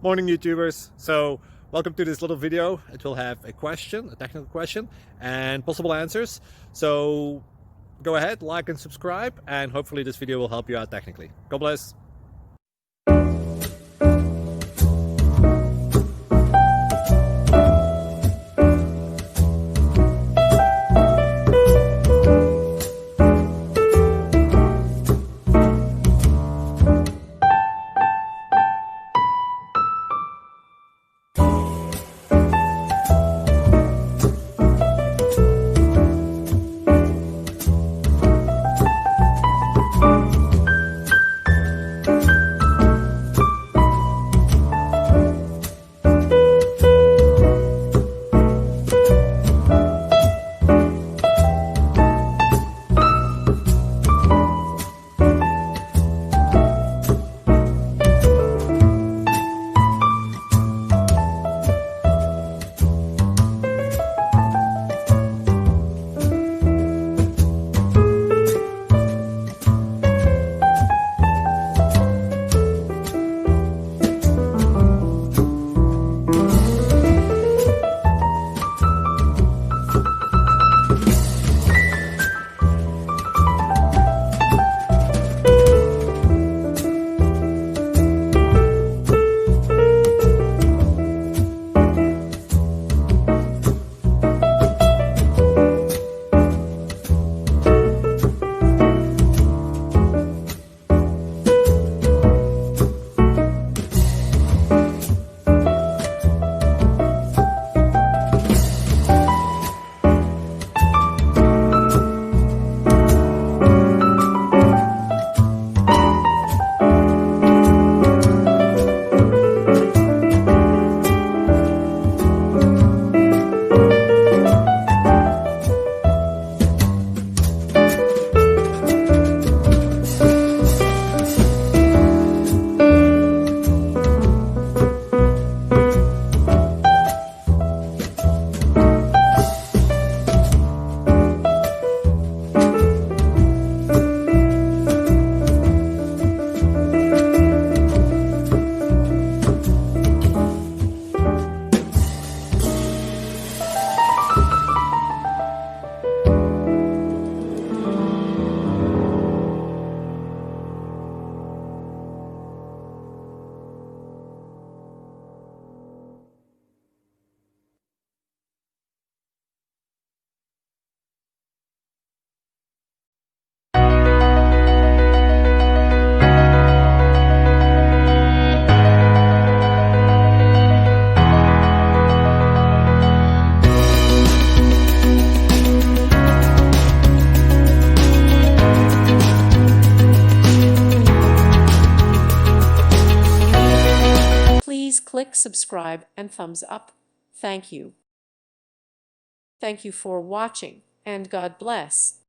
Morning YouTubers. So welcome to this little video. It will have a question, a technical question, and possible answers. So go ahead, like and subscribe, and hopefully this video will help you out technically. God bless. Please click subscribe and thumbs up. Thank you. Thank you for watching, and God bless.